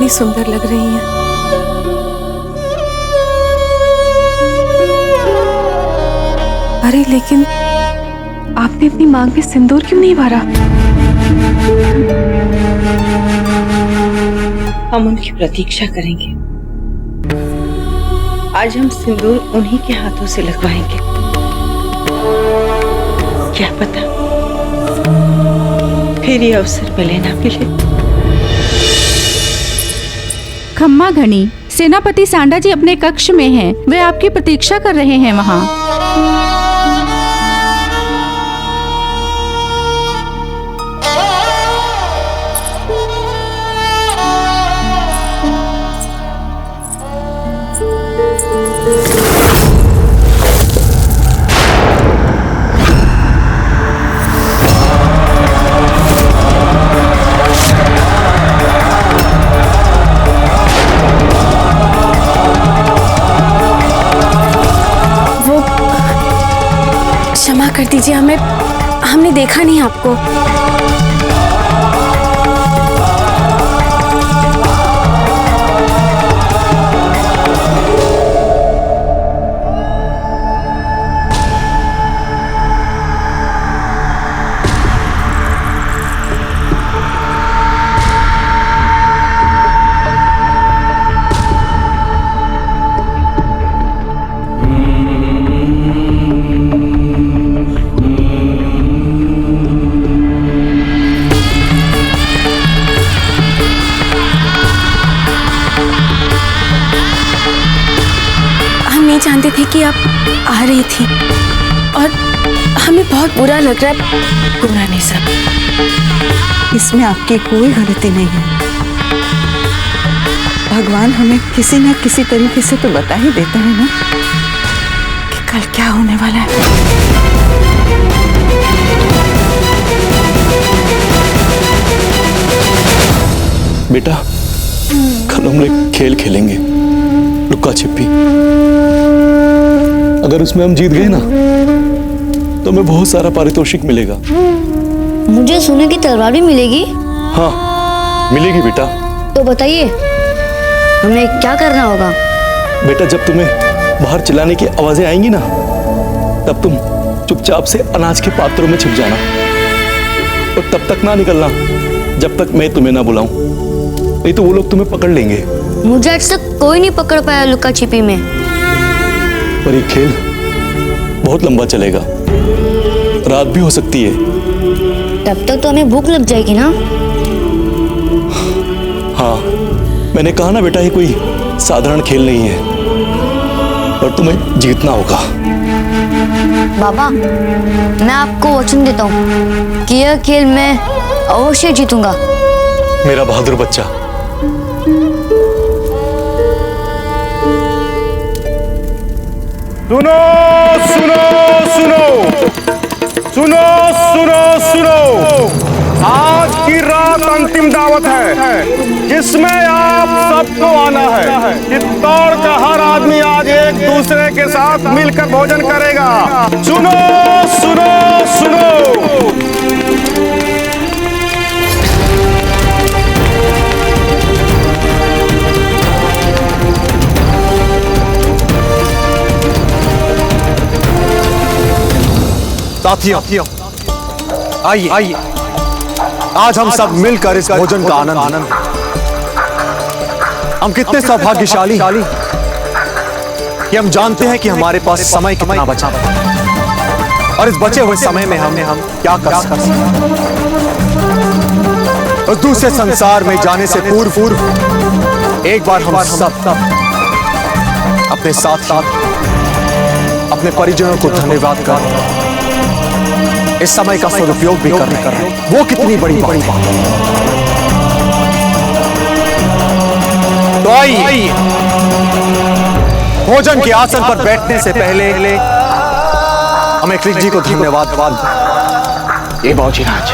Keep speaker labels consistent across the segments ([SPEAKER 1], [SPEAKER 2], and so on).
[SPEAKER 1] कितनी सुंदर लग रही हैं। अरे लेकिन आपने अपनी मांग में सिंदूर क्यों नहीं भरा?
[SPEAKER 2] हम उनकी प्रतीक्षा करेंगे। आज हम सिंदूर उन्हीं के हाथों से लगवाएंगे। क्या पता फिर ये अवसर मिले ना मिले।
[SPEAKER 3] खम्मा घनी, सेनापति सांडा जी अपने कक्ष में हैं। वे आपकी प्रतीक्षा कर रहे हैं वहाँ।
[SPEAKER 4] क्षमा कर दीजिए, हमने देखा नहीं आपको। जानते थे कि आप आ रही थी और हमें बहुत बुरा लग रहा है।
[SPEAKER 2] बुरा नहीं सब, इसमें आपकी कोई गलती नहीं है। भगवान हमें किसी न किसी तरीके से तो बता ही देता है ना कि कल क्या होने वाला है।
[SPEAKER 5] बेटा, कल हम लोग खेल खेलेंगे, लुक्का छिपी। अगर उसमें हम जीत गए ना तो हमें बहुत सारा पारितोषिक मिलेगा।
[SPEAKER 6] मुझे सोने की तलवार भी मिलेगी?
[SPEAKER 5] हाँ मिलेगी बेटा।
[SPEAKER 6] तो बताइए हमें क्या करना होगा?
[SPEAKER 5] बेटा, जब तुम्हें बाहर चिल्लाने की आवाजें आएंगी ना तब तुम चुपचाप से अनाज के पात्रों में छिप जाना और तब तक ना निकलना जब तक मैं तुम्हें ना बुलाऊं, नहीं तो वो लोग तुम्हें पकड़ लेंगे।
[SPEAKER 6] मुझे आज तक कोई नहीं पकड़ पाया लुक्का छिपी में।
[SPEAKER 5] पर ये खेल बहुत लंबा चलेगा, रात भी हो सकती है।
[SPEAKER 6] तब तक तो हमें भूख लग जाएगी ना?
[SPEAKER 5] हाँ, मैंने कहा ना बेटा, ये कोई साधारण खेल नहीं है, पर तुम्हें जीतना होगा।
[SPEAKER 6] बाबा, मैं आपको वचन देता हूँ कि यह खेल मैं अवश्य जीतूंगा।
[SPEAKER 5] मेरा बहादुर बच्चा।
[SPEAKER 7] सुनो सुनो सुनो सुनो सुनो सुनो, आज की रात अंतिम दावत है जिसमें आप सबको आना है। चित्तौड़ का हर आदमी आज एक दूसरे के साथ मिलकर भोजन करेगा। सुनो सुनो सुनो,
[SPEAKER 8] साथियों आइए आइए, आज हम सब मिलकर इस भोजन का आनंद। हम कितने सौभाग्यशाली कि हम जानते हैं कि हमारे पास समय कितना बचा है और इस बचे हुए समय में हम क्या कर सकते हैं। उस दूसरे संसार में जाने से पूर्व एक बार हम सब अपने साथ अपने परिजनों को धन्यवाद कर इस समय का सदुपयोग भी कर रहे हैं। वो कितनी बड़ी बात है। तो आइए, भोजन के आसन पर बैठने से पहले हमें कृष्ण जी को धन्यवाद। ये बाबूजी राज,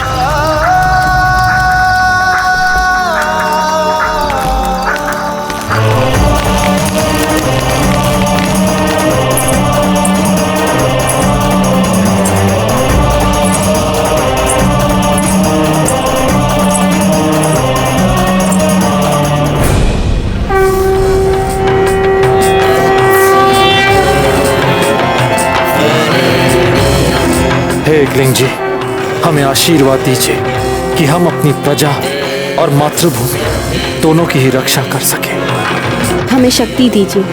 [SPEAKER 9] एकलिंग जी, हमें आशीर्वाद दीजिए कि हम अपनी प्रजा और मातृभूमि दोनों की ही रक्षा कर सकें।
[SPEAKER 4] हमें शक्ति दीजिए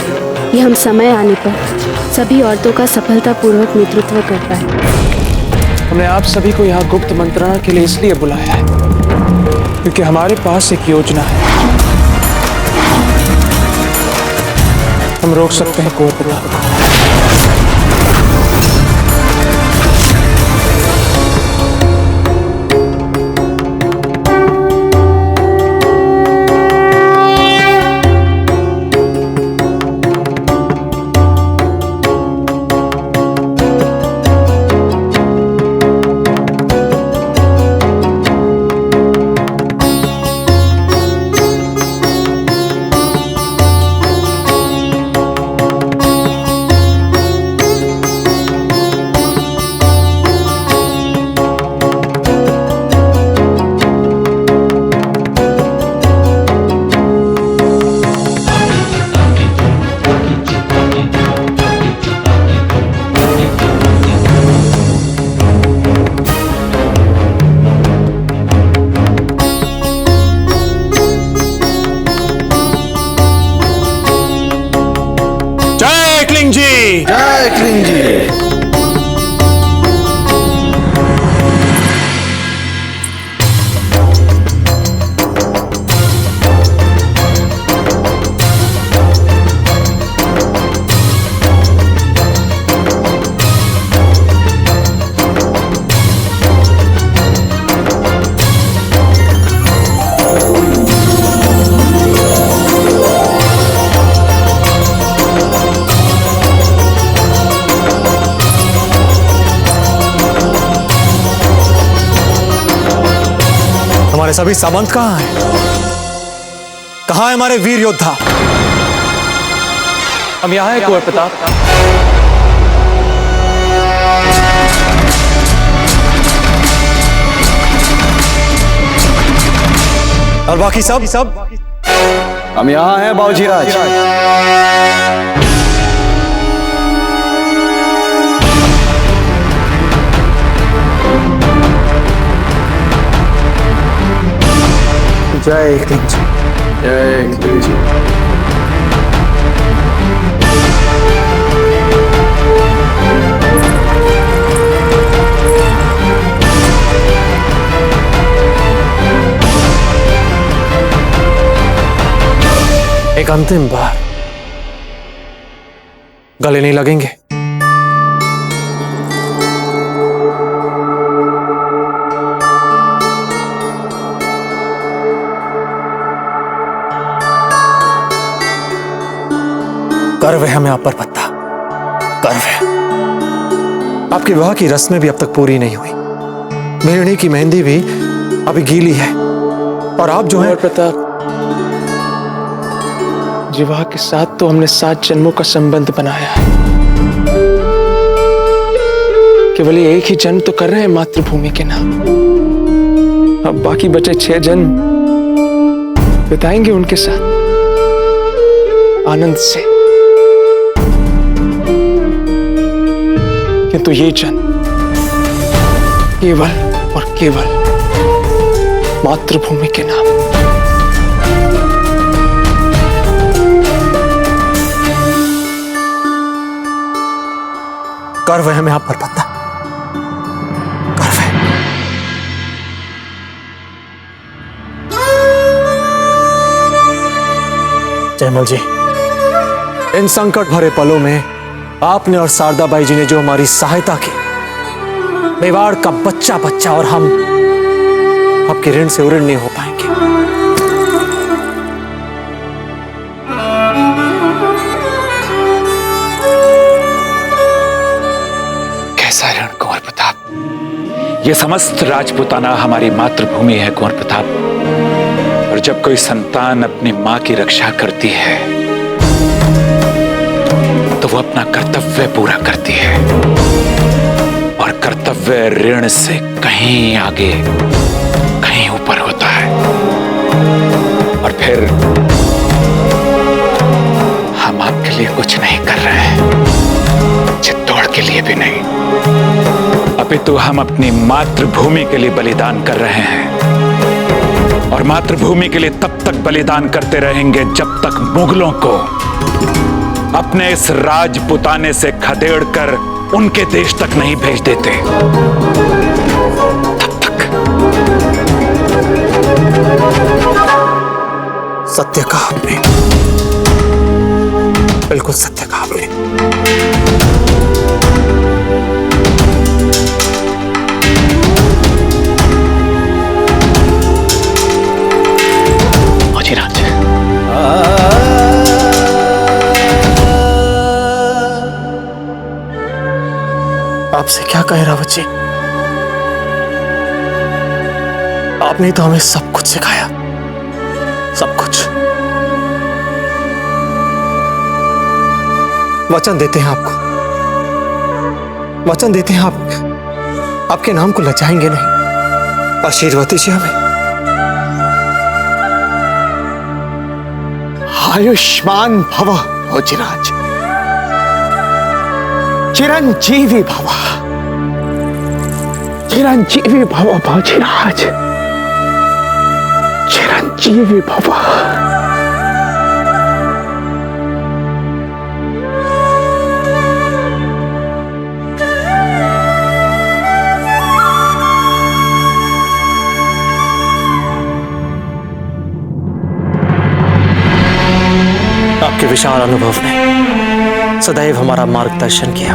[SPEAKER 4] कि हम समय आने पर सभी औरतों का सफलतापूर्वक नेतृत्व कर पाए।
[SPEAKER 10] हमने आप सभी को यहाँ गुप्त मंत्रणा के लिए इसलिए बुलाया है क्योंकि हमारे पास एक योजना है। हम रोक सकते हैं कुंवर प्रताप को।
[SPEAKER 8] हमारे सभी सामंत कहां हैं? कहां है हमारे वीर योद्धा?
[SPEAKER 10] हम यहाँ हैं कुंवर प्रताप।
[SPEAKER 8] और बाकी सब
[SPEAKER 7] हम यहाँ हैं बाबूजी राज।
[SPEAKER 10] जय एकलिंग जी।
[SPEAKER 7] जय एकलिंग जी।
[SPEAKER 9] एक अंतिम बार गले नहीं लगेंगे? गर्व है हमें आप पर पत्ता, गर्व है। आपके विवाह की रस्में भी अब तक पूरी नहीं हुई। मेहंदी की मेहंदी भी अभी गीली है और आप जो है
[SPEAKER 10] प्रताप, विवाह के साथ तो हमने 7 जन्मों का संबंध बनाया है। केवल एक ही जन्म तो कर रहे हैं मातृभूमि के नाम। अब बाकी बचे 6 जन्म बिताएंगे उनके साथ आनंद से। किंतु ये जन्म केवल और केवल मातृभूमि के नाम।
[SPEAKER 9] गर्व है हमें आप पर पत्ता, गर्व है। जयमल जी, इन संकट भरे पलों में आपने और शारदाबाई जी ने जो हमारी सहायता की, मेवाड़ का बच्चा बच्चा और हम आपके ऋण से उऋण नहीं हो पाएंगे।
[SPEAKER 11] कैसा ऋण कुंवर प्रताप? ये समस्त राजपूताना हमारी मातृभूमि है कुंवर प्रताप, और जब कोई संतान अपनी मां की रक्षा करती है तो वो अपना कर्तव्य पूरा करती है, और कर्तव्य ऋण से कहीं आगे कहीं ऊपर होता है। और फिर हम आपके लिए कुछ नहीं कर रहे हैं, चित्तौड़ के लिए भी नहीं, अपितु हम अपनी मातृभूमि के लिए बलिदान कर रहे हैं। और मातृभूमि के लिए तब तक बलिदान करते रहेंगे जब तक मुगलों को अपने इस राजपुताने से खदेड़कर उनके देश तक नहीं भेज देते, तब तक।
[SPEAKER 9] सत्य कहा आपने, बिल्कुल सत्य कहा आपने।
[SPEAKER 11] मुझिराज,
[SPEAKER 9] आपसे क्या कहे रावत जी, आपने तो हमें सब कुछ सिखाया, सब कुछ। वचन देते हैं आपको, वचन देते हैं आपके नाम को लजाएंगे नहीं। आशीर्वाद दीजिए हमें।
[SPEAKER 8] आयुष्मान भव भोजराज, चिरंजीवी भव, चिरंजीवी भव भोजराज, चिरंजीवी भव।
[SPEAKER 9] आपके विशाल अनुभव ने सदैव हमारा मार्गदर्शन किया।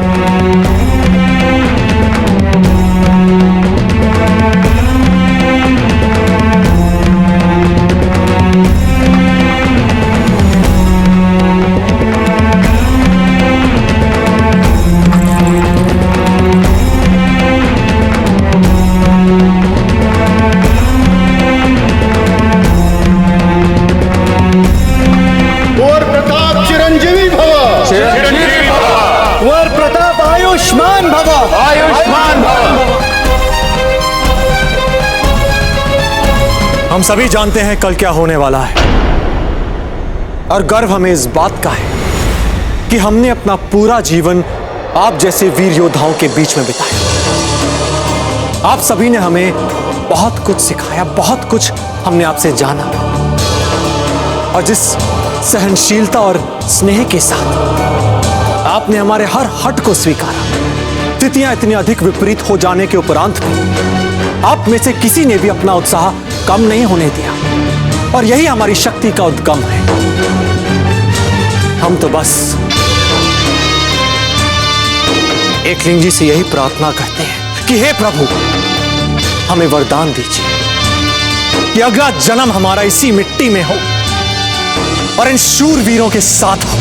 [SPEAKER 8] आयुष्मान भव, आयुष्मान भव।
[SPEAKER 9] हम सभी जानते हैं कल क्या होने वाला है, और गर्व हमें इस बात का है कि हमने अपना पूरा जीवन आप जैसे वीर योद्धाओं के बीच में बिताया। आप सभी ने हमें बहुत कुछ सिखाया, बहुत कुछ हमने आपसे जाना, और जिस सहनशीलता और स्नेह के साथ आपने हमारे हर हट को स्वीकारा, स्थितियां इतनी अधिक विपरीत हो जाने के उपरांत भी आप में से किसी ने भी अपना उत्साह कम नहीं होने दिया, और यही हमारी शक्ति का उद्गम है। हम तो बस एकलिंग जी से यही प्रार्थना करते हैं कि हे प्रभु, हमें वरदान दीजिए कि अगला जन्म हमारा इसी मिट्टी में हो और इन शूरवीरों के साथ हो।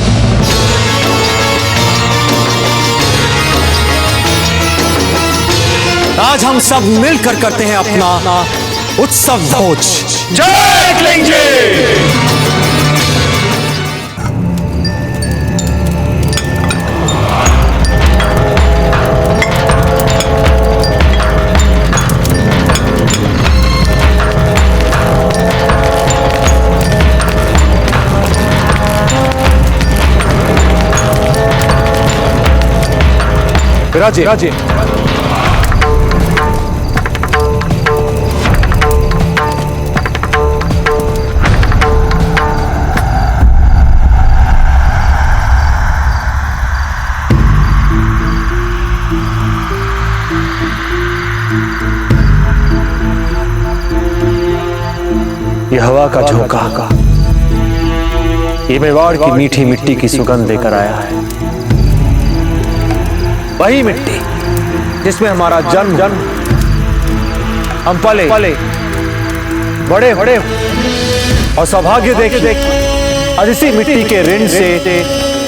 [SPEAKER 9] आज हम सब मिलकर करते हैं अपना उत्सव भोज।
[SPEAKER 11] जय एकलिंग जी।
[SPEAKER 8] विराजे, विराजे।
[SPEAKER 9] ये हवा का झोंका, ये मेवाड़ की मीठी मिट्टी की सुगंध लेकर आया है। वही मिट्टी जिसमें हमारा जन्म हम पले बड़े और सौभाग्य देख आज इसी मिट्टी के ऋण से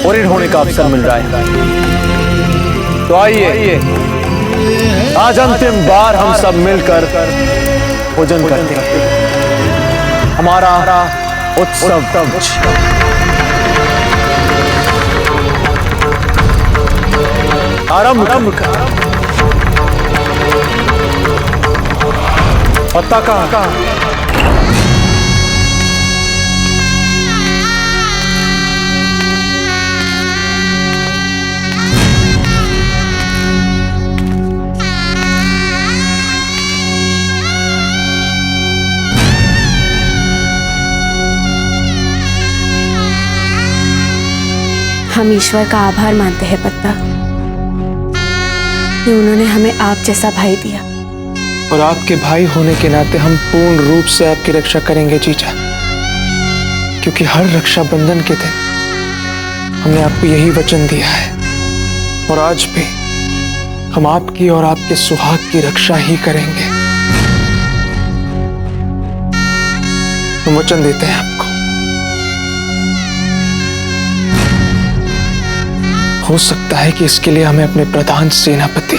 [SPEAKER 9] ऋण होने का अवसर मिल रहा है। तो आइए आज अंतिम बार हम सब मिलकर भोजन करते हैं, हमारा उत्सव। आरंभ का पत्ता का
[SPEAKER 4] हम ईश्वर का आभार मानते हैं पत्ता, कि उन्होंने हमें आप जैसा भाई दिया।
[SPEAKER 10] और आपके भाई होने के नाते हम पूर्ण रूप से आपकी रक्षा करेंगे जीजा, क्योंकि हर रक्षाबंधन के दिन हमने आपको यही वचन दिया है, और आज भी हम आपकी और आपके सुहाग की रक्षा ही करेंगे। हम वचन देते हैं आपको। हो सकता है कि इसके लिए हमें अपने प्रधान सेनापति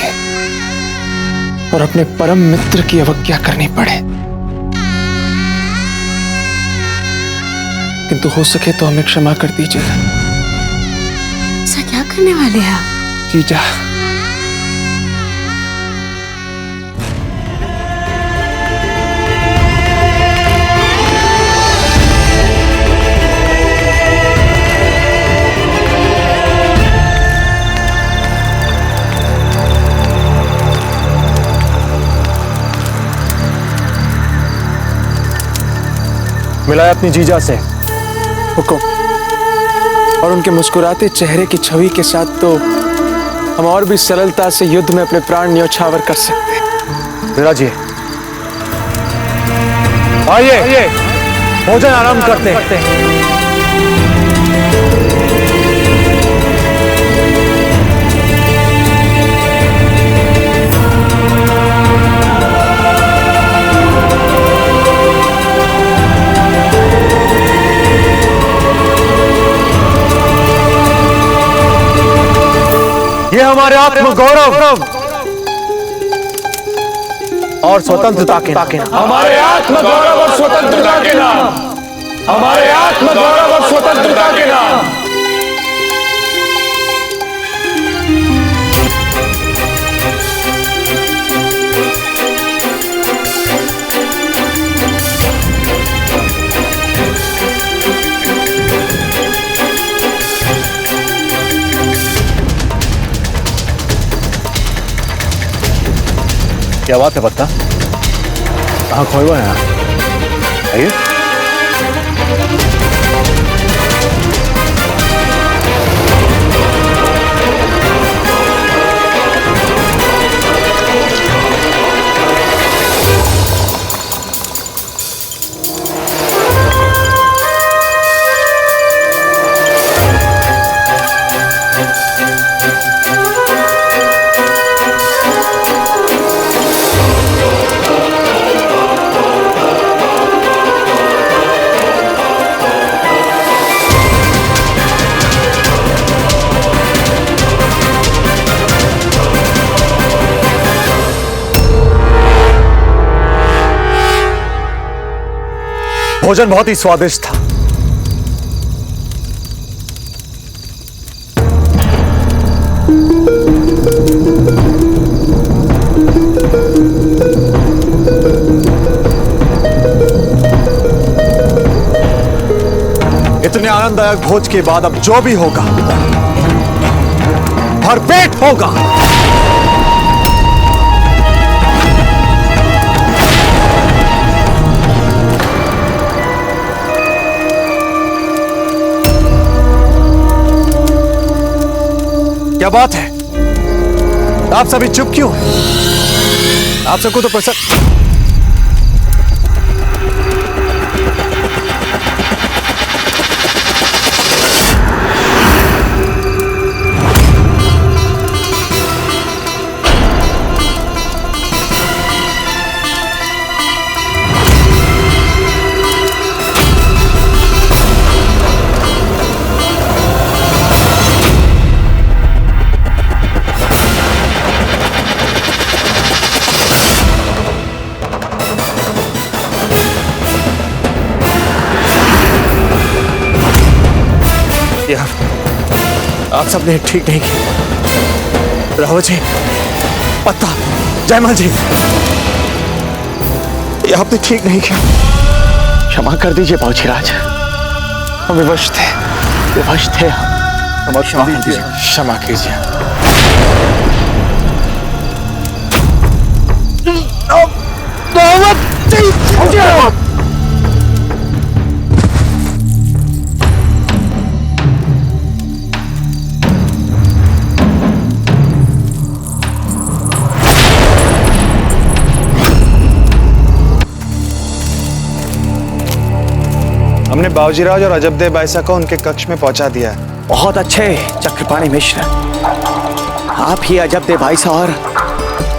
[SPEAKER 10] और अपने परम मित्र की अवज्ञा करनी पड़े, किंतु हो सके तो हमें क्षमा कर दीजिएगा।
[SPEAKER 4] ऐसा क्या करने वाले हैं आप?
[SPEAKER 10] जीजा,
[SPEAKER 9] मिलाया अपनी जीजा से।
[SPEAKER 10] हुकुम। और उनके मुस्कुराते चेहरे की छवि के साथ तो हम और भी सरलता से युद्ध में अपने प्राण न्यौछावर कर सकते हैं।
[SPEAKER 9] विराजिए, आइए भोजन आरंभ करते हैं। ये हमारे आत्मगौरव और स्वतंत्रता के नाम,
[SPEAKER 7] हमारे आत्मगौरव और स्वतंत्रता के नाम, हमारे आत्मगौरव और स्वतंत्रता के नाम।
[SPEAKER 9] क्या बात है पत्ता, कहाँ खोए हुए हैं आप? आइए। भोजन बहुत ही स्वादिष्ट था। इतने आनंददायक भोज के बाद अब जो भी होगा भरपेट होगा। क्या बात है, आप सभी चुप क्यों हैं? आप सबको तो पसंद। आप सबने ठीक नहीं किया। राहुल जी, पत्ता, जयमाल जी, ये आपने ठीक नहीं किया।
[SPEAKER 11] क्षमा कर दीजिए बाबूजीराज, हम विवश थे, विवश थे। क्षमा कीजिए, क्षमा कीजिए।
[SPEAKER 8] हमने बाबूजीराज और अजबदेव बाईसा को उनके कक्ष में पहुंचा दिया है।
[SPEAKER 9] बहुत अच्छे चक्रपाणी मिश्र, आप ही अजबदेव बाईसा और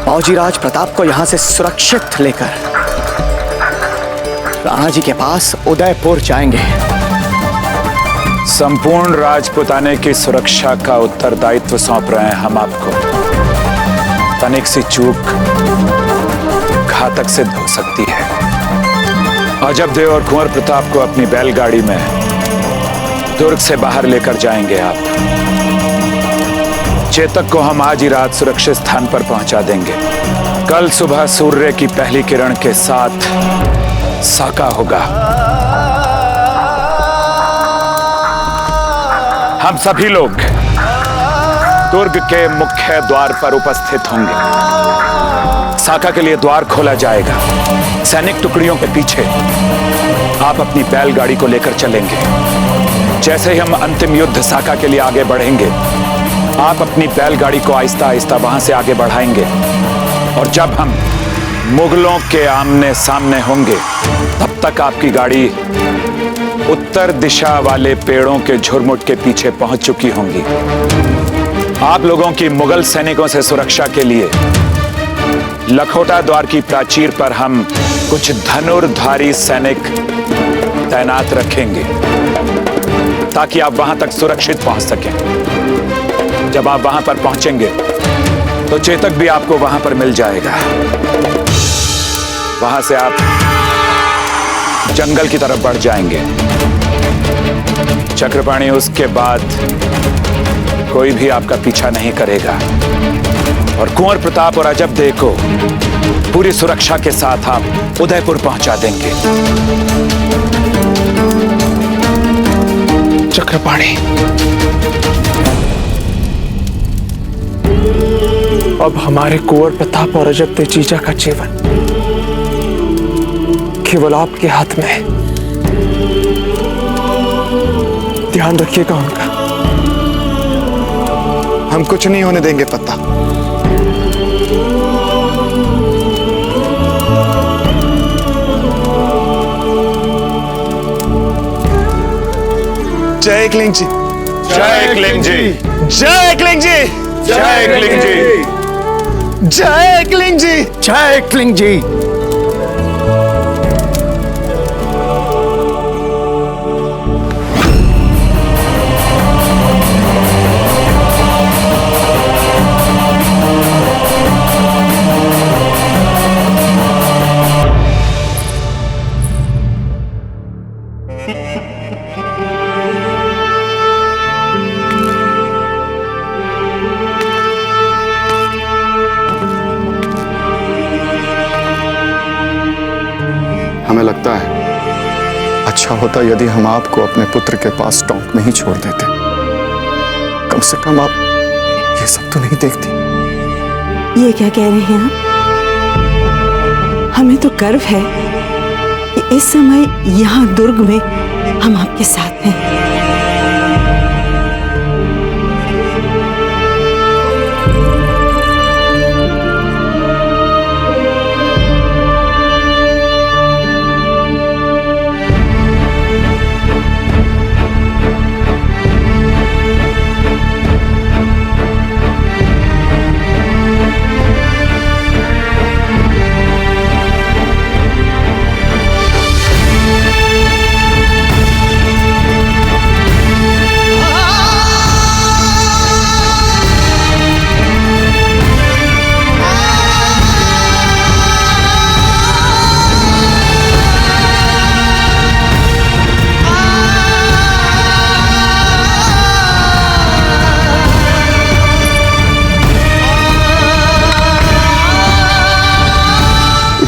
[SPEAKER 9] बाबूजीराज प्रताप को यहाँ से सुरक्षित लेकर राणा जी के पास उदयपुर जाएंगे।
[SPEAKER 11] संपूर्ण राजपुताने की सुरक्षा का उत्तरदायित्व सौंप रहे हैं हम आपको। तनिक सी चूक घातक सिद्ध हो सकती है। अजबदेव और कुंवर प्रताप को अपनी बैलगाड़ी में दुर्ग से बाहर लेकर जाएंगे आप। चेतक को हम आज ही रात सुरक्षित स्थान पर पहुंचा देंगे। कल सुबह सूर्य की पहली किरण के साथ साका होगा। हम सभी लोग दुर्ग के मुख्य द्वार पर उपस्थित होंगे। साका के लिए द्वार खोला जाएगा। सैनिक टुकड़ियों के पीछे आप अपनी बैलगाड़ी को लेकर चलेंगे। जैसे ही हम अंतिम युद्ध साका के लिए आगे बढ़ेंगे, आप अपनी बैलगाड़ी को आहिस्ता आहिस्ता वहां से आगे बढ़ाएंगे और जब हम मुगलों के आमने सामने होंगे, तब तक आपकी गाड़ी उत्तर दिशा वाले पेड़ों के झुरमुट के पीछे पहुंच चुकी होंगी। आप लोगों की मुगल सैनिकों से सुरक्षा के लिए लखोटा द्वार की प्राचीर पर हम कुछ धनुर्धारी सैनिक तैनात रखेंगे ताकि आप वहां तक सुरक्षित पहुंच सकें। जब आप वहां पर पहुंचेंगे तो चेतक भी आपको वहां पर मिल जाएगा। वहां से आप जंगल की तरफ बढ़ जाएंगे। चक्रपाणी उसके बाद कोई भी आपका पीछा नहीं करेगा और कुंवर प्रताप और अजबदेव को पूरी सुरक्षा के साथ आप उदयपुर पहुंचा देंगे।
[SPEAKER 10] चक्रपाणी, अब हमारे कुंवर प्रताप और अजबदेव जीजा का जीवन केवल आपके हाथ में है। ध्यान रखिएगा उनका।
[SPEAKER 8] हम कुछ नहीं होने देंगे पत्ता। जय एकलिंग जी,
[SPEAKER 11] जय एकलिंग जी,
[SPEAKER 8] जय एकलिंग जी,
[SPEAKER 11] जय एकलिंग जी,
[SPEAKER 8] जय एकलिंग जी,
[SPEAKER 9] जय एकलिंग जी।
[SPEAKER 8] हमें लगता है अच्छा होता यदि हम आपको अपने पुत्र के पास टोंक में ही छोड़ देते। कम से कम आप ये सब तो नहीं देखती।
[SPEAKER 2] ये क्या कह रहे हैं आप? हमें तो गर्व है कि इस समय यहाँ दुर्ग में हम आपके साथ हैं।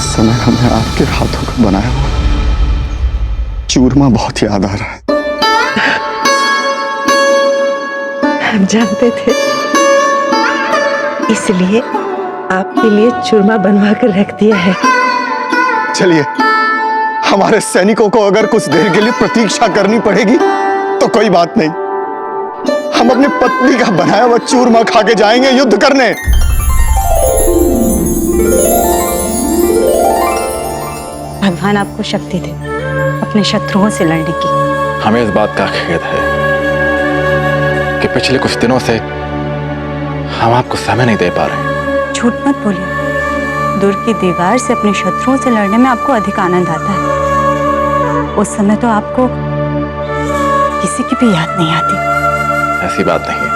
[SPEAKER 8] समय हमें आपके हाथों का बनाया हुआ चूरमा बहुत याद आ रहा है।
[SPEAKER 2] हम जानते थे, इसलिए आपके लिए चूरमा बनवा कर रख दिया है।
[SPEAKER 8] चलिए, हमारे सैनिकों को अगर कुछ देर के लिए प्रतीक्षा करनी पड़ेगी तो कोई बात नहीं। हम अपनी पत्नी का बनाया हुआ चूरमा खा के जाएंगे युद्ध करने।
[SPEAKER 12] भगवान आपको शक्ति दे अपने शत्रुओं से लड़ने की।
[SPEAKER 11] हमें इस बात का खेद है कि पिछले कुछ दिनों से हम आपको समय नहीं दे पा रहे।
[SPEAKER 2] झूठ मत बोलिए। दूर की दीवार से अपने शत्रुओं से लड़ने में आपको अधिक आनंद आता है। उस समय तो आपको किसी की भी याद नहीं आती।
[SPEAKER 11] ऐसी बात नहीं है,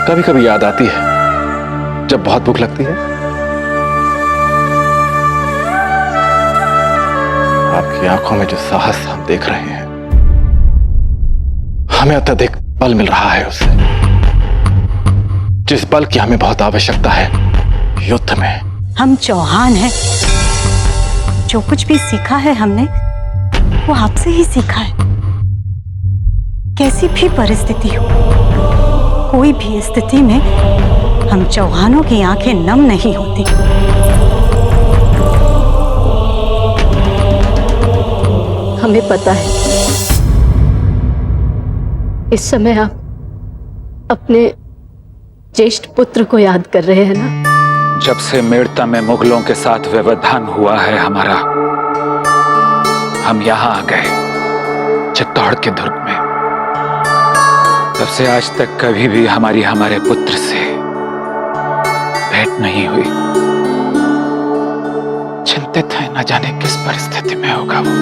[SPEAKER 11] कभी कभी याद आती है जब बहुत भूख लगती है। आपकी आंखों में जो साहस हम देख रहे हैं, हमें अत्यधिक बल मिल रहा है उससे, जिस बल की हमें बहुत आवश्यकता है युद्ध में।
[SPEAKER 2] हम चौहान हैं। जो कुछ भी सीखा है हमने वो आपसे ही सीखा है। कैसी भी परिस्थिति हो, कोई भी स्थिति में हम चौहानों की आंखें नम नहीं होती।
[SPEAKER 4] हमें पता है इस समय आप अपने ज्येष्ठ पुत्र को याद कर रहे हैं ना।
[SPEAKER 11] जब से मेड़ता में मुगलों के साथ व्यवधान हुआ है हमारा, हम यहां आ गए चित्तौड़ के दुर्ग में। तब से आज तक कभी भी हमारे पुत्र से भेंट नहीं हुई। चिंतित है, न जाने किस परिस्थिति में होगा वो।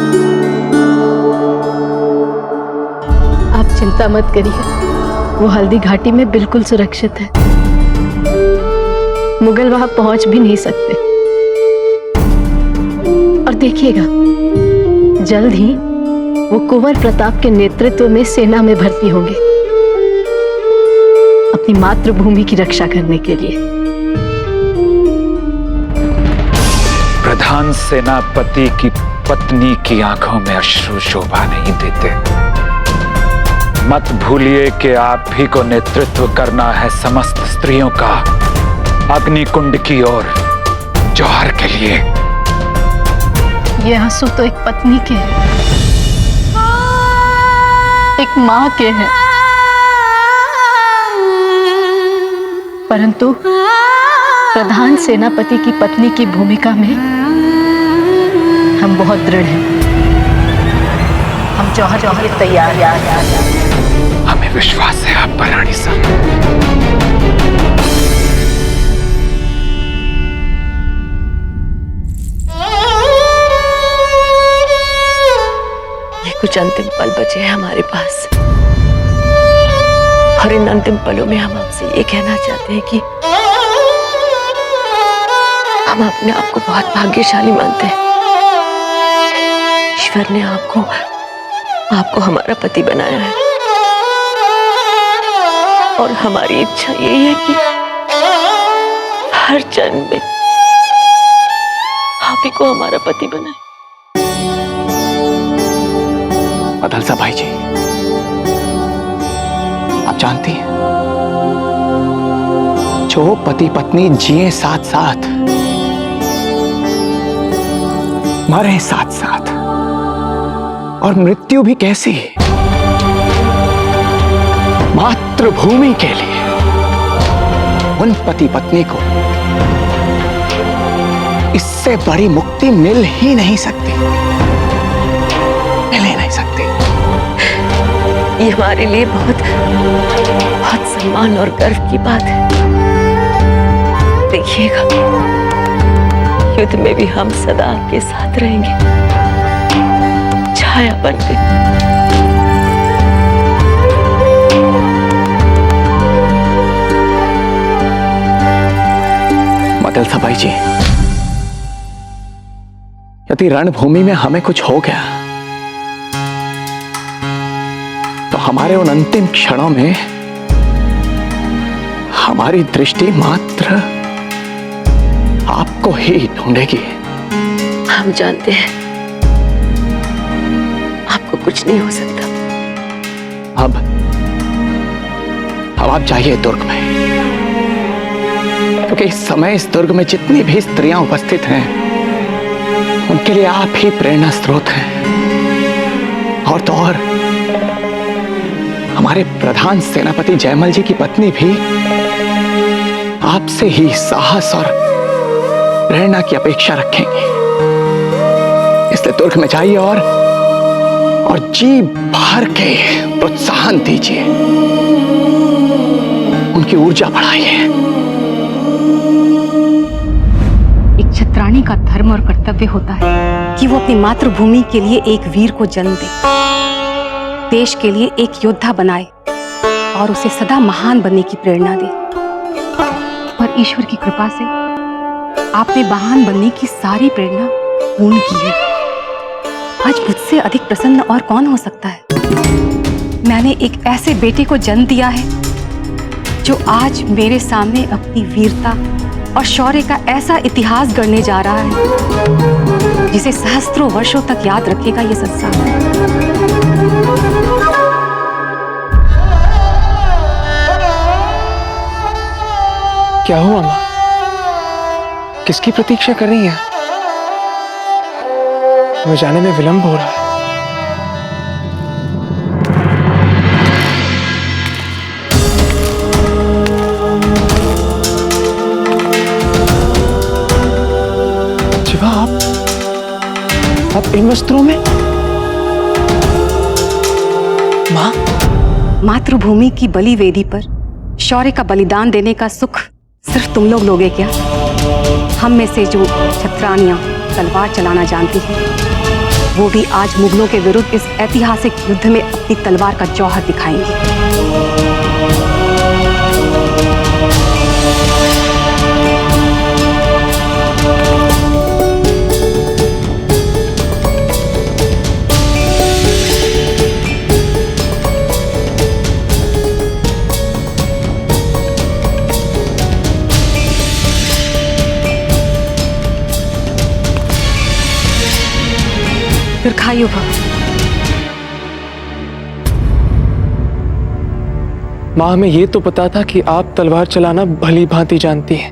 [SPEAKER 4] आप चिंता मत करिए, वो हल्दी घाटी में बिल्कुल सुरक्षित है। मुगल वहां पहुंच भी नहीं सकते। और देखिएगा, जल्द ही वो कुंवर प्रताप के नेतृत्व में सेना में भर्ती होंगे, अपनी मातृभूमि की रक्षा करने के लिए।
[SPEAKER 11] प्रधान सेनापति की पत्नी की आंखों में अश्रु शोभा नहीं देते। मत भूलिए कि आप ही को नेतृत्व करना है समस्त स्त्रियों का अग्निकुंड की ओर जौहर के लिए।
[SPEAKER 4] ये आंसू तो एक पत्नी के हैं, एक मां के हैं, परंतु प्रधान सेनापति की पत्नी की भूमिका में हम बहुत दृढ़ हैं। हम जौहर के तैयार।
[SPEAKER 11] हमें विश्वास है आप पर रानी साहब।
[SPEAKER 2] कुछ अंतिम पल बचे हैं हमारे पास, और इन अंतिम पलों में हम आपसे ये कहना चाहते हैं कि हम अपने आप को बहुत भाग्यशाली मानते हैं। ईश्वर ने आपको हमारा पति बनाया है, और हमारी इच्छा यही है कि हर जन्म में आप ही को हमारा पति बनाए।
[SPEAKER 9] मदलसा भाई जी, आप जानती हैं, जो पति पत्नी जिए साथ साथ, मरे साथ साथ, और मृत्यु भी कैसी, मातृभूमि के लिए, उन पति पत्नी को इससे बड़ी मुक्ति मिल ही नहीं सकती, मिल ही नहीं सकती।
[SPEAKER 2] ये हमारे लिए बहुत बहुत सम्मान और गर्व की बात है। देखिएगा, युद्ध में भी हम सदा आपके साथ रहेंगे, छाया बनके।
[SPEAKER 9] मदलसा भाई जी, यदि रणभूमि में हमें कुछ हो गया तो हमारे उन अंतिम क्षणों में हमारी दृष्टि मात्र आपको ही ढूंढेगी।
[SPEAKER 2] हम जानते हैं आपको कुछ नहीं हो सकता।
[SPEAKER 9] अब आप जाइए दुर्ग में, क्योंकि इस समय इस दुर्ग में जितनी भी स्त्रियां उपस्थित हैं, उनके लिए आप ही प्रेरणा स्रोत हैं। और तो और हमारे प्रधान सेनापति जयमल जी की पत्नी भी आपसे ही साहस और प्रेरणा की अपेक्षा रखेंगी। इसलिए दुर्ग में जाइए
[SPEAKER 11] और जी भर के प्रोत्साहन दीजिए, उनकी ऊर्जा बढ़ाइए।
[SPEAKER 2] एक छत्राणी का धर्म और कर्तव्य होता है कि वो अपनी मातृभूमि के लिए एक वीर को जन्म दे, देश के लिए एक योद्धा बनाए और उसे सदा महान बनने की प्रेरणा दे। पर ईश्वर की कृपा से आपने महान बनने की सारी प्रेरणा पूर्ण की है। आज मुझसे अधिक प्रसन्न और कौन हो सकता है? मैंने एक ऐसे बेटे को जन्म दिया है जो आज मेरे सामने अपनी वीरता और शौर्य का ऐसा इतिहास गढ़ने जा रहा है जिसे सहस्त्रों वर्षों तक याद रखेगा ये संसार।
[SPEAKER 10] क्या हुआ माँ? किसकी प्रतीक्षा कर रही हैं? मुझे जाने में विलंब हो रहा है। शिवा, आप इन वस्त्रों में? माँ,
[SPEAKER 2] मातृभूमि की बलि वेदी पर शौर्य का बलिदान देने का सुख सिर्फ तुम लोग लोगे क्या? हम में से जो छत्राणियां तलवार चलाना जानती हैं, वो भी आज मुगलों के विरुद्ध इस ऐतिहासिक युद्ध में अपनी तलवार का जौहर दिखाएंगी। दीर्घायु भव।
[SPEAKER 10] माँ, हमें ये तो पता था कि आप तलवार चलाना भली भांति जानती हैं,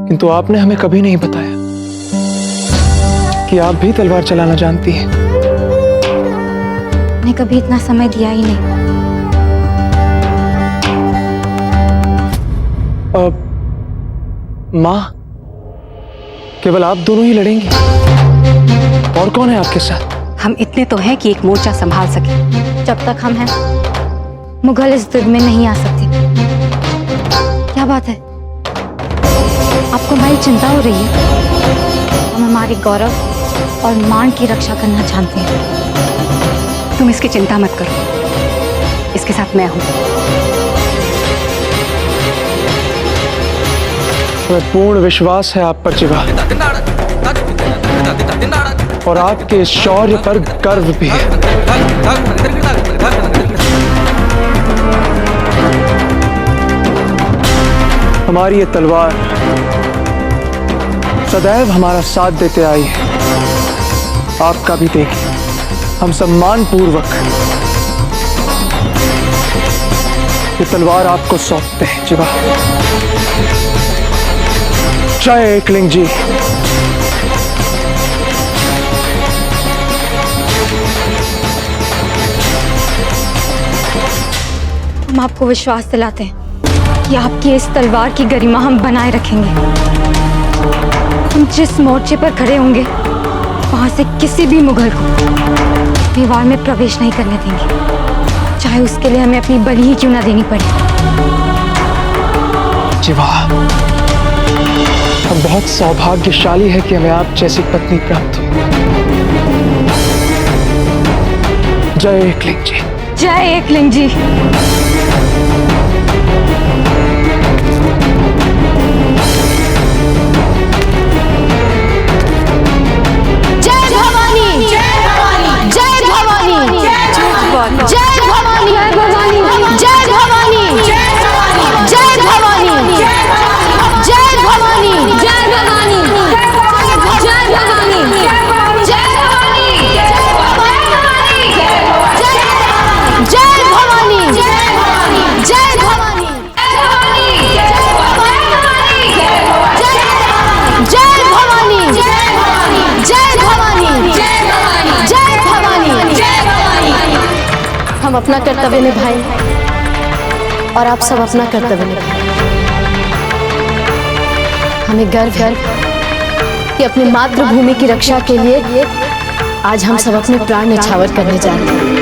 [SPEAKER 10] किंतु आपने हमें कभी नहीं बताया कि आप भी तलवार चलाना जानती हैं।
[SPEAKER 2] मैंने कभी इतना समय दिया ही नहीं।
[SPEAKER 10] माँ, केवल आप दोनों ही लड़ेंगी? और कौन है आपके साथ?
[SPEAKER 2] हम इतने तो हैं कि एक मोर्चा संभाल सके।
[SPEAKER 6] जब तक हम हैं, मुगल इस दुर्ग में नहीं आ सकते। क्या बात है? आपको हमारी चिंता हो रही है? हम हमारे गौरव और मान की रक्षा करना चाहते हैं।
[SPEAKER 2] तुम इसकी चिंता मत करो, इसके साथ मैं हूं।
[SPEAKER 10] हमें पूर्ण विश्वास है आप पर जिवा, और आपके इस शौर्य पर गर्व भी है। हमारी ये तलवार सदैव हमारा साथ देते आई है, आपका भी देखिए। हम सम्मान पूर्वक ये तलवार आपको सौंपते हैं जिवा। जय एकलिंग जी।
[SPEAKER 6] हम आपको विश्वास दिलाते हैं कि आपकी इस तलवार की गरिमा हम बनाए रखेंगे। हम जिस मोर्चे पर खड़े होंगे, वहां से किसी भी मुगल को मेवाड़ में प्रवेश नहीं करने देंगे, चाहे उसके लिए हमें अपनी बलि ही क्यों ना देनी पड़े।
[SPEAKER 10] जिवा, हम बहुत सौभाग्यशाली है कि हमें आप जैसी पत्नी प्राप्त हुई। जय एकलिंग जी।
[SPEAKER 6] जय एकलिंग जी। जय भवानी। जय भवानी। जय भवानी। जय भवानी। जय भवानी। जय भवानी। जय भवानी। जय भवानी। जय भवानी। जय भवानी। जय भवानी। जय भवानी। जय भवानी। जय भवानी। जय भवानी। जय भवानी। जय भवानी। जय भवानी। हम अपना कर्तव्य निभाएं और आप सब अपना कर्तव्य निभाएं। हमें गर्व है कि अपनी मातृभूमि की रक्षा के लिए
[SPEAKER 4] आज हम सब अपने प्राण न्यौछावर करने जा रहे हैं।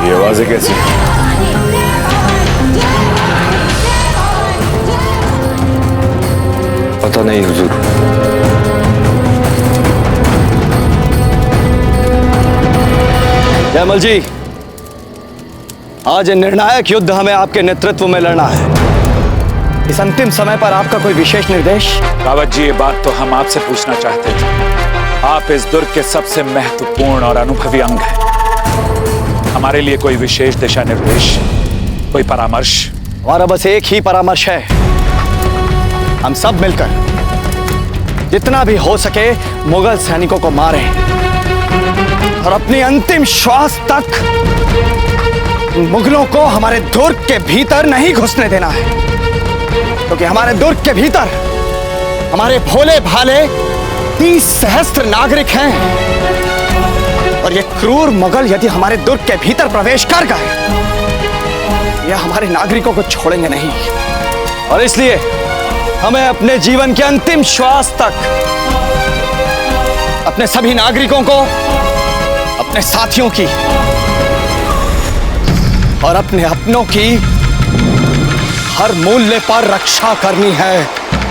[SPEAKER 11] ये आवाजें कैसी?
[SPEAKER 8] पता नहीं हुजूर।
[SPEAKER 5] जयमल जी, आज ये निर्णायक युद्ध हमें आपके नेतृत्व में लड़ना है। इस अंतिम समय पर आपका कोई विशेष निर्देश?
[SPEAKER 11] रावत जी, ये बात तो हम आपसे पूछना चाहते थे। आप इस दुर्ग के सबसे महत्वपूर्ण और अनुभवी अंग हैं। हमारे लिए कोई विशेष दिशा निर्देश, कोई परामर्श?
[SPEAKER 5] हमारा बस एक ही परामर्श है, हम सब मिलकर जितना भी हो सके मुगल सैनिकों को मारें और अपनी अंतिम श्वास तक मुगलों को हमारे दुर्ग के भीतर नहीं घुसने देना है, क्योंकि हमारे दुर्ग के भीतर हमारे भोले भाले 30 सहस्त्र नागरिक हैं और ये क्रूर मुगल यदि हमारे दुर्ग के भीतर प्रवेश कर गए, ये हमारे नागरिकों को छोड़ेंगे नहीं। और इसलिए हमें अपने जीवन के अंतिम श्वास तक अपने सभी नागरिकों को, अपने साथियों की और अपने अपनों की हर मूल्य पर रक्षा करनी है।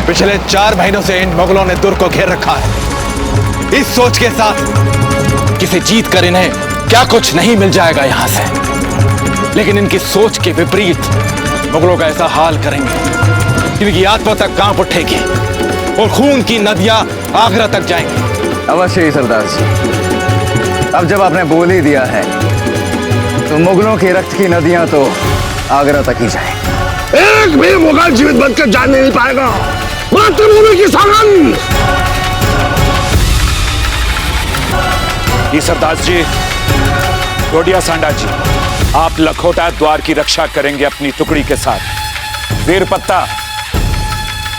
[SPEAKER 8] पिछले 4 महीनों से इन मुगलों ने दुर्ग को घेर रखा है, इस सोच के साथ किसी जीत कर इन्हें क्या कुछ नहीं मिल जाएगा यहां से। लेकिन इनकी सोच के विपरीत मुगलों का ऐसा हाल करेंगे कि इनकी आत्मा तक कांप उठेगी और खून की नदियां आगरा तक जाएंगी।
[SPEAKER 12] अवश्य ही सरदार जी, अब जब आपने बोल ही दिया है तो मुगलों के रक्त की नदियां तो आगरा तक ही जाएंगी।
[SPEAKER 7] एक भी मुगल जीवित बचकर जाने नहीं पाएगा। मातृभूमि की सौगंध।
[SPEAKER 11] ये सरदार जी, डोडिया सांडा जी, आप लखोटा द्वार की रक्षा करेंगे अपनी टुकड़ी के साथ। वीरपत्ता,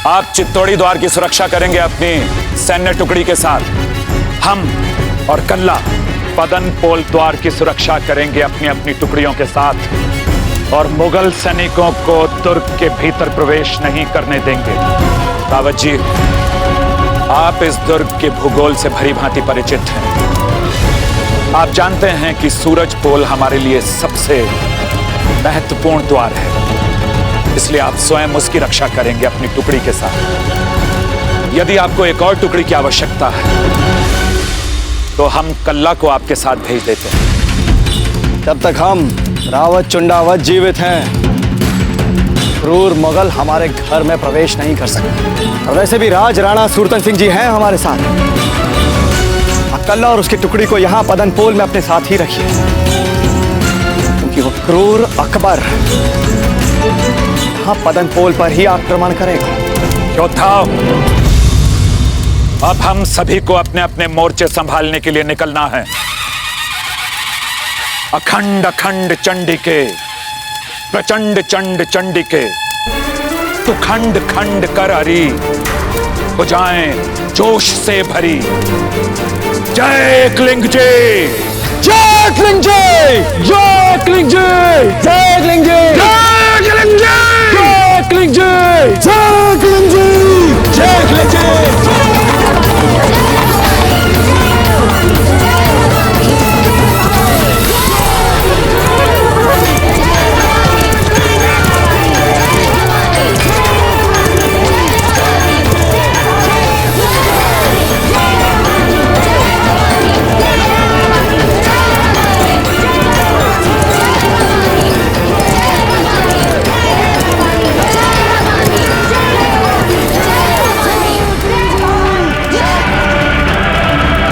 [SPEAKER 11] आप चित्तौड़ी द्वार की सुरक्षा करेंगे अपनी सैन्य टुकड़ी के साथ। हम और कल्ला पदन पोल द्वार की सुरक्षा करेंगे अपनी अपनी टुकड़ियों के साथ और मुगल सैनिकों को दुर्ग के भीतर प्रवेश नहीं करने देंगे। रावत जी, आप इस दुर्ग के भूगोल से भली भांति परिचित हैं। आप जानते हैं कि सूरज पोल हमारे लिए सबसे महत्वपूर्ण द्वार है, इसलिए आप स्वयं उसकी रक्षा करेंगे अपनी टुकड़ी के साथ। यदि आपको एक और टुकड़ी की आवश्यकता है तो हम कल्ला को आपके साथ भेज देते हैं।
[SPEAKER 5] जब तक हम रावत चुंडावत जीवित हैं, क्रूर मुगल हमारे घर में प्रवेश नहीं कर सकते। और वैसे भी राज राणा सूरतन सिंह जी हैं हमारे साथ। कल्ला और उसकी टुकड़ी को यहाँ पदनपोल में अपने साथ ही रखिए, क्योंकि वो क्रूर अकबर यहाँ पदनपोल पर ही आक्रमण करेगा।
[SPEAKER 11] योद्धाओं, अब हम सभी को अपने अपने मोर्चे संभालने के लिए निकलना है। अखंड अखंड चंडिके, प्रचंड चंड चंडिके, तू खंड खंड कर हरी, भुजाएं जोश से भरी। जय क्लिंग जय,
[SPEAKER 5] जय क्लिंग जय, जय क्लिंग जय, जय क्लिंग जय,
[SPEAKER 7] जय क्लिंग जय,
[SPEAKER 5] जय क्लिंग जय, जय क्लिंग जय, जय क्लिंग जय।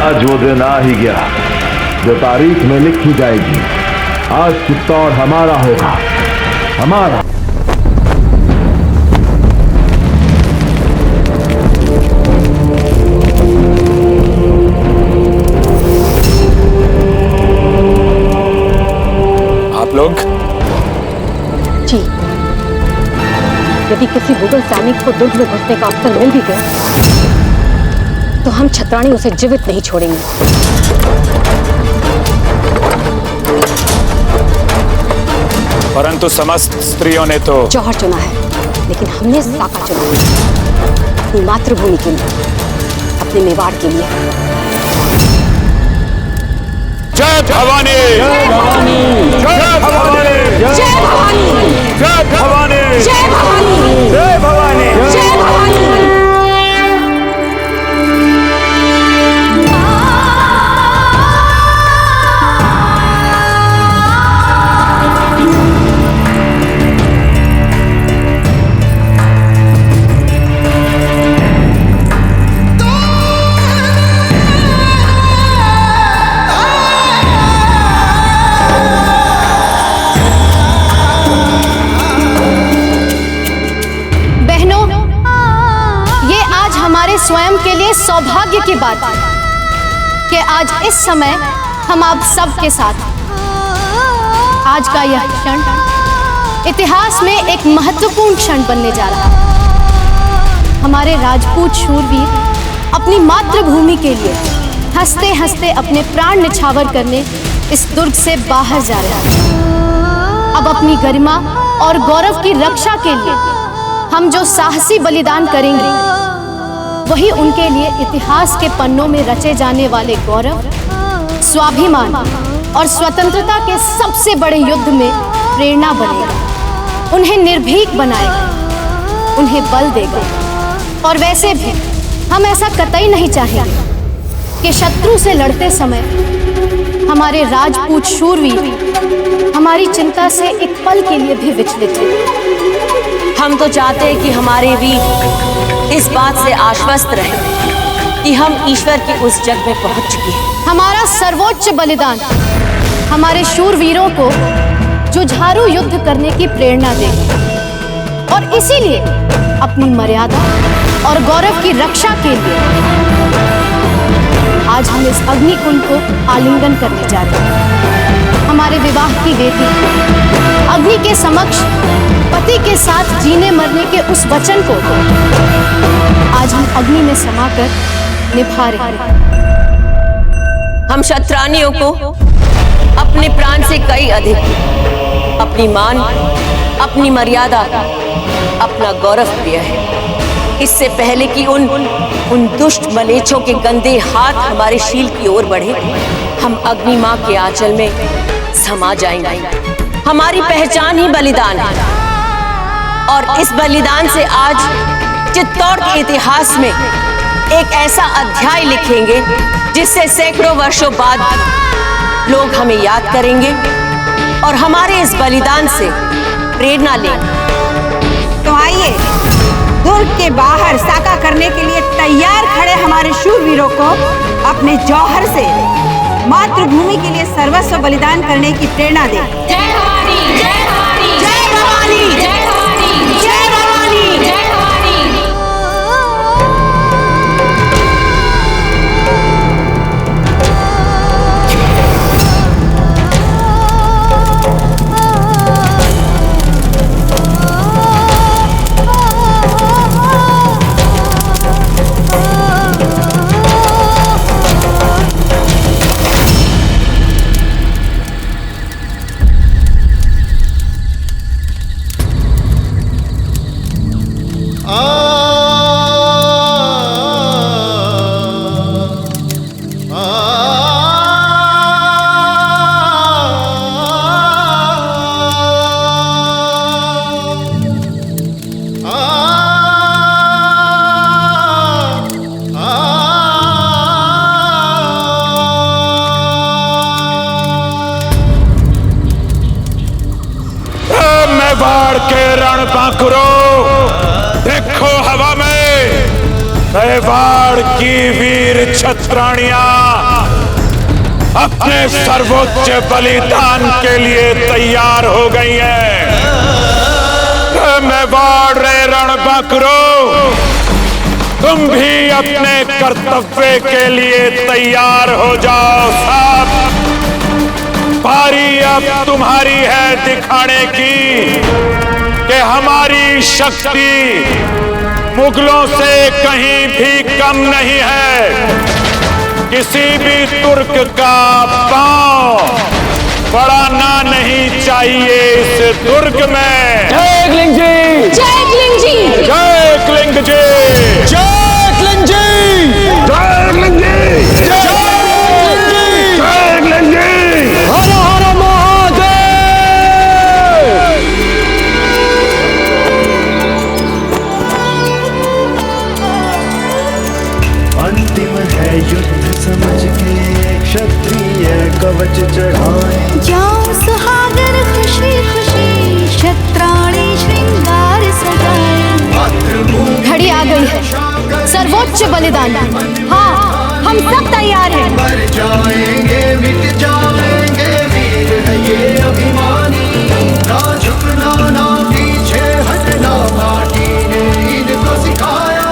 [SPEAKER 13] आज वो दिन आ ही गया जो तारीख में लिखी जाएगी। आज चित्तौड़ हमारा होगा, हमारा।
[SPEAKER 11] लोग?
[SPEAKER 6] जी, यदि किसी मुगल सैनिक को दुर्ग में घुसने का अवसर मिल भी गया तो हम छत्राणी उसे जीवित नहीं छोड़ेंगे।
[SPEAKER 11] परंतु समस्त स्त्रियों ने तो
[SPEAKER 6] जौहर चुना है, लेकिन हमने साका चुना है, अपनी मातृभूमि के लिए, अपने मेवाड़ के लिए।
[SPEAKER 11] जय भवानी, जय भवानी, जय भवानी,
[SPEAKER 6] जय भवानी,
[SPEAKER 11] जय भवानी,
[SPEAKER 6] जय भवानी,
[SPEAKER 11] जय भवानी,
[SPEAKER 6] जय भवानी।
[SPEAKER 4] स्वयं के लिए सौभाग्य की बात है कि आज इस समय हम आप सब के साथ आज का यह क्षण इतिहास में एक महत्वपूर्ण क्षण बनने जा रहा है। हमारे राजपूत शूरवीर अपनी मातृभूमि के लिए हंसते हंसते अपने प्राण निछावर करने इस दुर्ग से बाहर जा रहे हैं। अब अपनी गरिमा और गौरव की रक्षा के लिए हम जो साहसी बलिदान करेंगे वही उनके लिए इतिहास के पन्नों में रचे जाने वाले गौरव, स्वाभिमान और स्वतंत्रता के सबसे बड़े युद्ध में प्रेरणा बनेगा, उन्हें निर्भीक बनाएगा, उन्हें बल देगा। और वैसे भी हम ऐसा कतई नहीं चाहेंगे कि शत्रु से लड़ते समय हमारे राजपूत शूरवीर हमारी चिंता से एक पल के लिए भी विचलित हो।
[SPEAKER 14] हम तो चाहते हैं कि हमारे वीर इस बात से आश्वस्त रहे कि हम ईश्वर के उस जग में पहुंच चुके हैं।
[SPEAKER 4] हमारा सर्वोच्च बलिदान हमारे शूरवीरों को जुझारू युद्ध करने की प्रेरणा देगा और इसीलिए अपनी मर्यादा और गौरव की रक्षा के लिए आज हम इस अग्निकुंड को आलिंगन करने जा रहे हैं। हमारे विवाह की वेदी अग्नि के समक्ष पति के साथ जीने मरने के उस वचन को आज हम अग्नि में समाकर निभा रहे हैं।
[SPEAKER 14] हम क्षत्राणियों को अपने प्राण से कई अधिक अपनी मान, अपनी मर्यादा, अपना गौरव प्रिय है। इससे पहले कि उन दुष्ट मलेच्छों के गंदे हाथ हमारे शील की ओर बढ़े, हम अग्नि मां के आंचल में समा जाएंगे। हमारी पहचान ही बलिदान है और इस बलिदान से आज चित्तौड़ के इतिहास में एक ऐसा अध्याय लिखेंगे जिससे सैकड़ों वर्षों बाद लोग हमें याद करेंगे और हमारे इस बलिदान से प्रेरणा लेंगे।
[SPEAKER 15] तो आइए दुर्ग के बाहर साका करने के लिए तैयार खड़े हमारे शूरवीरों को अपने जौहर से मातृभूमि के लिए सर्वस्व बलिदान करने की प्रेरणा दें। जय भवानी, जय भवानी, जय भवानी, जय भवानी, जय भवानी, जय
[SPEAKER 11] देखो हवा में मेवाड़ की वीर छत्राणियां अपने सर्वोच्च बलिदान के लिए तैयार हो गई हैं। मेवाड़ रे रणबांकुरो, तुम भी अपने कर्तव्य के लिए तैयार हो जाओ। सब बारी अब तुम्हारी है दिखाने की कि हमारी शक्ति मुगलों से कहीं भी कम नहीं है। किसी भी तुर्क का पांव पड़ाना नहीं चाहिए इस दुर्ग में।
[SPEAKER 9] जय क्लिंग जी,
[SPEAKER 4] जय क्लिंग जी,
[SPEAKER 11] जय क्लिंग जी,
[SPEAKER 9] जय क्लिंग जी,
[SPEAKER 13] जय क्लिंग जी, जय क्लिंग जी,
[SPEAKER 9] हर हर महादेव।
[SPEAKER 16] अंतिम है युद्ध समझ के क्षत्रिय कवच चढ़ाए।
[SPEAKER 17] जाओ सुहागर खुशी खुशी क्षत्राणी श्रृंगार सजाए।
[SPEAKER 4] घड़ी आ गई है सर्वोच्च बलिदान। हाँ, हम सब तैयार हैं।
[SPEAKER 16] मर जाएंगे मिट जाएंगे वीर है ये अभिमानी। ना झुकना ना पीछे हटना माटी ने इनको सिखाया।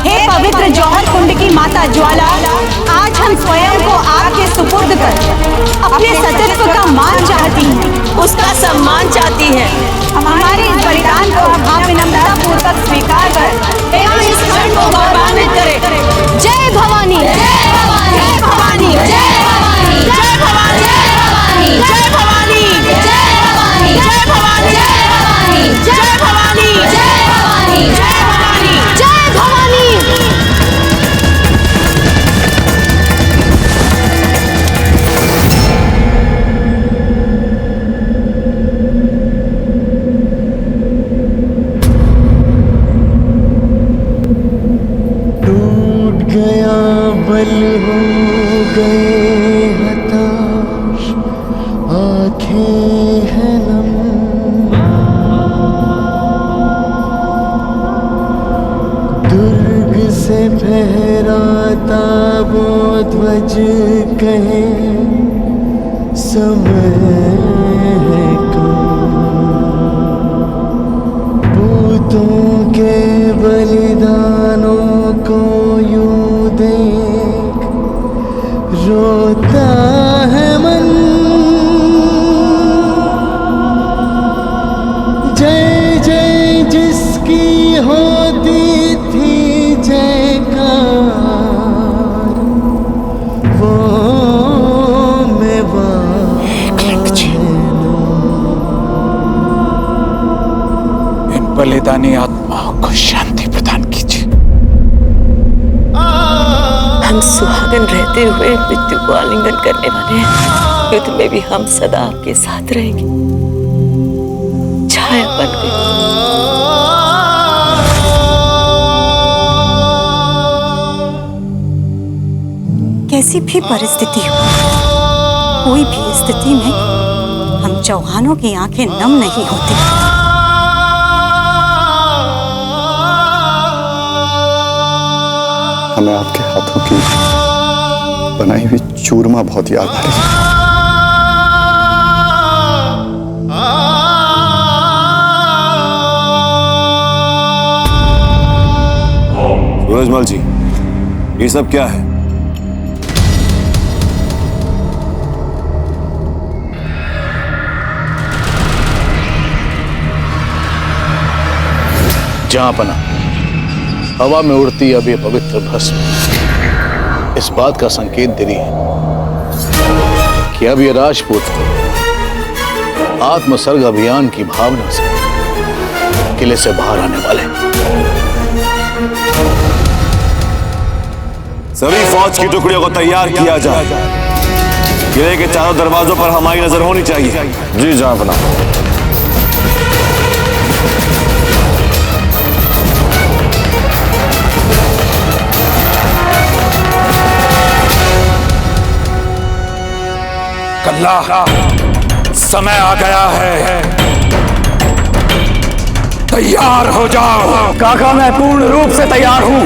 [SPEAKER 15] हे पवित्र जौहर कुंड की माता ज्वाला, आज हम स्वयं को आपके सुपुर्द कर अपने सतीत्व का मान चाहती हैं,
[SPEAKER 14] उसका सम्मान चाहती हैं।
[SPEAKER 15] हमारे इस बलिदान को आप विनम्रता पूर्वक स्वीकार कर
[SPEAKER 14] एवं इस क्षण को गौरवान्वित करें।
[SPEAKER 4] जय भवानी,
[SPEAKER 14] जय भवानी, जय भवानी, जय भवानी, जय भवानी, जय भवानी, जय भवानी, जय भवानी, जय भवानी, जय भवानी, जय भवानी, जय भवानी,
[SPEAKER 4] जय भवानी।
[SPEAKER 16] टूट गया बल हो गए हताश आंखें हैं नम। दुर्ग से फहराता वो ध्वज कहे समय है कम। पूतों के बलिदानों को यूं देख रोता है मन। जय जय जिसकी होती थी जयकार वो मेवा।
[SPEAKER 11] इन बलिदानी आत्माओं को शांति प्रदान कीजिए।
[SPEAKER 14] हम सुहागन रहते हुए मृत्यु को आलिंगन करने वाले हैं। युद्ध में भी हम सदा आपके साथ रहेंगे। छाया बन गई।
[SPEAKER 2] कैसी भी परिस्थिति हो, कोई भी स्थिति में हम चौहानों की आंखें नम नहीं होती।
[SPEAKER 8] हमें आपके हाथों की बनाई हुई चूरमा बहुत याद आ रही है।
[SPEAKER 13] सूरजमल जी, ये सब क्या है?
[SPEAKER 11] जहां पना हवा में उड़ती अब ये पवित्र भस्म
[SPEAKER 18] इस बात का संकेत दे रही है कि अब ये राजपूत आत्मसर्ग अभियान की भावना से किले से बाहर आने वाले हैं।
[SPEAKER 8] सभी फौज की टुकड़ियों को तैयार किया जाए। किले के चारों दरवाजों पर हमारी नजर होनी चाहिए। जी जनाब।
[SPEAKER 11] कल्ला, समय आ गया है, तैयार हो जाओ।
[SPEAKER 12] काका मैं पूर्ण रूप से तैयार हूँ।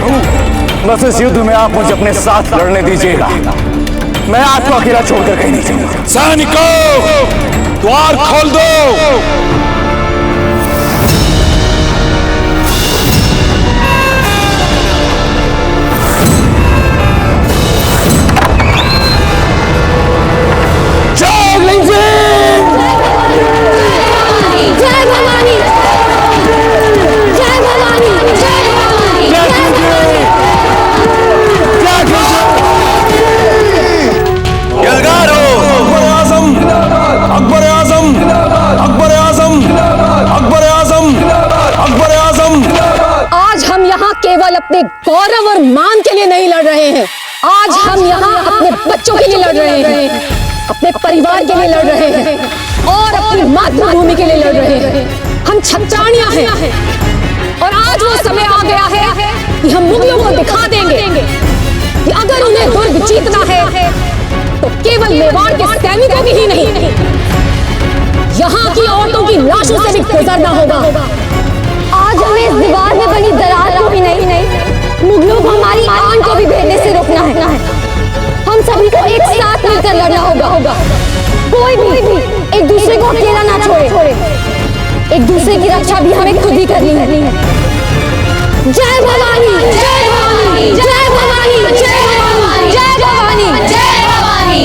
[SPEAKER 12] बस इस युद्ध में आप मुझे अपने साथ लड़ने दीजिएगा। मैं आपको अकेला छोड़कर कहीं नहीं जाऊंगा।
[SPEAKER 11] सैनिकों, द्वार खोल दो।
[SPEAKER 14] केवल अपने गौरव और मान के लिए नहीं लड़ रहे हैं। आज हम यहाँ अपने बच्चों के लिए लड़ रहे हैं, अपने परिवार के लिए लड़ रहे हैं और अपनी मातृभूमि के लिए लड़ रहे हैं। हम छत्राणियां हैं और आज वो समय आ गया है कि हम मुगलों को दिखा देंगे कि अगर उन्हें दुर्ग जीतना है तो केवल मेवाड़ के सैनिकों की ही नहीं, यहाँ की औरतों की लाशों से भी गुजरना होगा।
[SPEAKER 6] आज हमें इस दीवार में बनी दरार को भी नहीं मुगलों को हमारी आन को भी भेजने से रोकना है। हम सभी को एक साथ मिलकर लड़ना होगा। कोई भी एक दूसरे को अकेला ना छोड़े। एक दूसरे की रक्षा भी हमें खुद ही करनी है। जय भवानी, जय भवानी, जय भवानी, जय भवानी, जय भवानी, जय भवानी।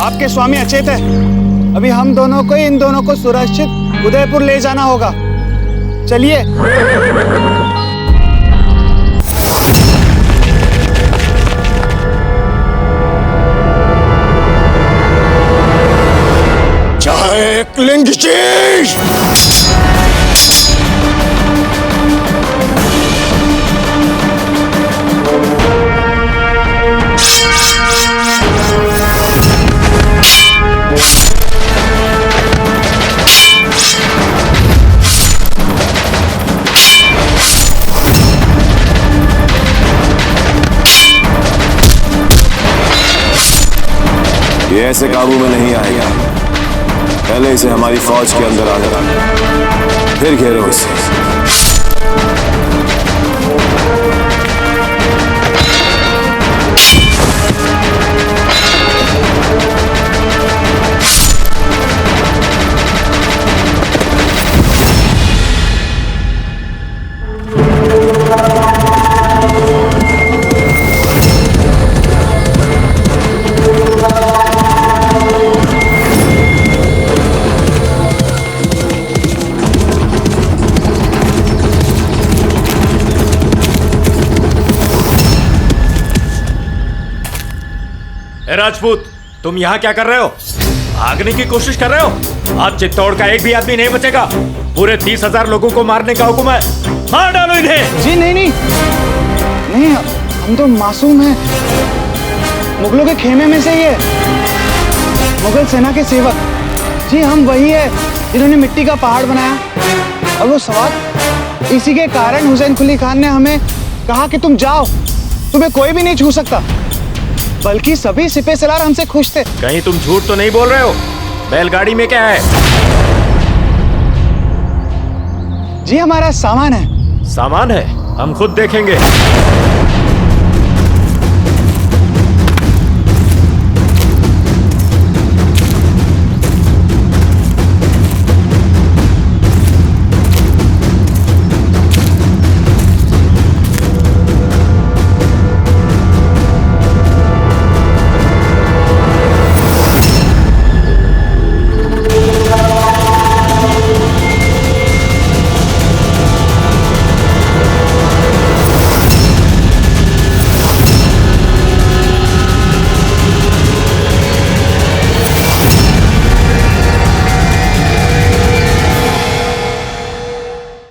[SPEAKER 10] आपके स्वामी अचेत है। अभी हम दोनों को इन दोनों को सुरक्षित उदयपुर ले जाना होगा। चलिए।
[SPEAKER 13] चाहे लिंग चीज
[SPEAKER 19] ये ऐसे काबू में नहीं आएगा। पहले इसे हमारी फौज के अंदर आने डालो, फिर घेरो इसे।
[SPEAKER 11] राजपूत, तुम यहाँ क्या कर रहे हो? भागने की कोशिश कर रहे हो? आज चित्तौड़ का एक भी आदमी नहीं बचेगा। पूरे 30,000 लोगों को मारने का हुक्म है। मार डालो इन्हें।
[SPEAKER 10] जी नहीं नहीं नहीं, हम तो मासूम हैं। मुगलों के खेमे में से ही है, मुगल सेना के सेवक। जी हम वही है जिन्होंने मिट्टी का पहाड़ बनाया। और वो सवाल इसी के कारण हुसैन कुली खान ने हमें कहा कि तुम जाओ, तुम्हें कोई भी नहीं छू सकता। बल्कि सभी सिपह सलार हमसे खुश थे।
[SPEAKER 11] कहीं तुम झूठ तो नहीं बोल रहे हो? बैलगाड़ी में क्या है?
[SPEAKER 10] जी हमारा सामान है।
[SPEAKER 11] सामान है? हम खुद देखेंगे।